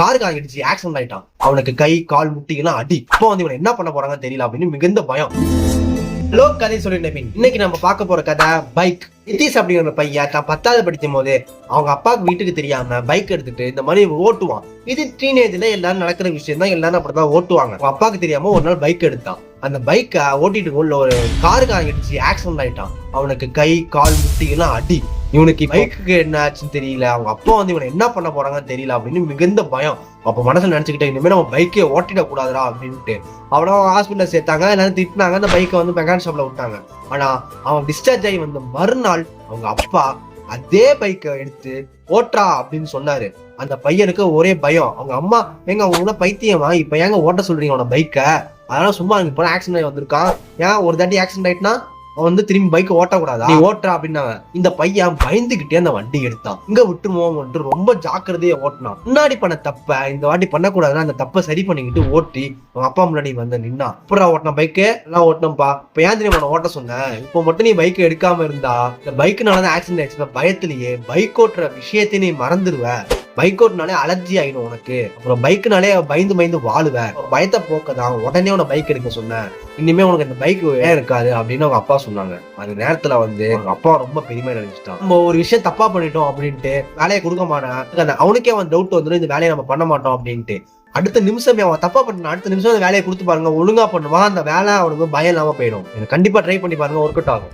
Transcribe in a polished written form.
காருக்கு ஆகிடுச்சு, ஆக்சிடென்ட் ஆயிட்டான். அவனுக்கு கை கால் முட்டிகள்லாம் அடி. இப்போ வந்து இவன் என்ன பண்ண போறாங்கன்னு தெரியல அப்படின்னு மிகுந்த பயம். ஹலோ, கதை சொல்லிட்டேன். இன்னைக்கு நம்ம பார்க்க போற கதை பைக். நிதிஷ் அப்படிங்கிற பையன் தான் 10வது படிக்கும் போது அவங்க அப்பாவுக்கு வீட்டுக்கு தெரியாம பைக் எடுத்துட்டு இந்த மாதிரி ஓட்டுவான். இது டீனேஜ்ல எல்லாரும் நடக்கிற விஷயம் தான், எல்லாரும் அப்படிதான் ஓட்டுவாங்க. அவங்க அப்பாவுக்கு தெரியாம ஒரு நாள் பைக் எடுத்தான். அந்த பைக்கை ஓட்டிட்டு உள்ள ஒரு காருக்கு ஆகிடுச்சு, ஆக்சிடென்ட் ஆயிட்டான். அவனுக்கு கை கால் முட்டிகள்லாம் அடி. இவனுக்கு பைக்குக்கு என்ன ஆச்சுன்னு தெரியல, அவங்க அப்பா வந்து இவனை என்ன பண்ண போறாங்கன்னு தெரியல அப்படின்னு மிகுந்த பயம். அப்ப மனசுல நினைச்சுக்கிட்டேன், இனிமே நம்ம பைக்கே ஓட்டிடக்கூடாதுரா அப்படின்ட்டு. அவனும் ஹாஸ்பிட்டல சேர்த்தாங்க, எல்லாரும் திட்டினாங்க. அந்த பைக்கை வந்து மெக்கானிக் ஷாப்ல விட்டாங்க. ஆனா அவன் டிஸ்சார்ஜ் ஆகி வந்த மறுநாள் அவங்க அப்பா அதே பைக்கை எடுத்து ஓட்டுறா அப்படின்னு சொன்னாரு. அந்த பையனுக்கு ஒரே பயம். அவங்க அம்மா, எங்க அவங்க பைத்தியமா, இப்ப ஏங்க ஓட்ட சொல்றீங்க அவன பைக்கை? அதனால சும்மா இப்ப ஆக்சிடென்ட் ஆகி வந்திருக்கான், ஏன் ஒரு தாட்டி ஆக்சிடென்ட் ஆயிட்டுனா அவன் வந்து திரும்பி பைக் ஓட்டக்கூடாதா, நீ ஓட்டுறா அப்படின்னாங்க. இந்த பையன் பயந்துகிட்டே அந்த வண்டி எடுத்தான். இங்க விட்டுருவோம் ரொம்ப ஜாக்கிரதையா ஓட்டினான். முன்னாடி பண்ண தப்ப இந்த வாட்டி பண்ணக்கூடாதுன்னா அந்த தப்பை சரி பண்ணிக்கிட்டு ஓட்டி அவன் அப்பா முன்னாடி வந்து நின்னா. அப்புறம் ஓட்டின பைக்கு எல்லாம் ஓட்டணும்பா, இப்ப ஏன் தெரியும் ஓட்ட சொன்னேன், இப்போ மட்டும் நீ பைக் எடுக்காம இருந்தா இந்த பைக்குனாலதான் ஆக்சிடென்ட் ஆயிடுச்சு, பயத்திலேயே பைக் ஓட்டுற விஷயத்தையும் நீ மறந்துடுவ. பைக் ஓட்டுனாலே அலர்ஜி ஆயிடும் உனக்கு, அப்புறம் பைக்குனாலே பயந்து பயந்து வாழுவேன், பயத்தை போக்கதான் உடனே உன பைக் எடுக்க சொன்னேன், இனிமே உனக்கு இந்த பைக் ஏன் இருக்காது அப்படின்னு அவங்க அப்பா சொன்னாங்க. அந்த நேரத்துல வந்து அவங்க அப்பா ரொம்ப பெருமையா நினைச்சிட்டான். நம்ம ஒரு விஷயம் தப்பா பண்ணிட்டோம் அப்படின்ட்டு வேலையை கொடுக்க மாட்டான். அவனுக்கே அவன் டவுட் வந்துடும், இந்த வேலையை நம்ம பண்ண மாட்டோம் அப்படின்ட்டு. அடுத்த நிமிஷமே அவன் தப்பா பண்ண அடுத்த நிமிஷம் அந்த வேலையை கொடுத்து பாருங்க, ஒழுங்கா பண்ணுவான். அந்த வேலை அவனுக்கு பயம் இல்லாம போயிடும். கண்டிப்பா ட்ரை பண்ணி பாருங்க, ஒர்க் அவுட் ஆகும்.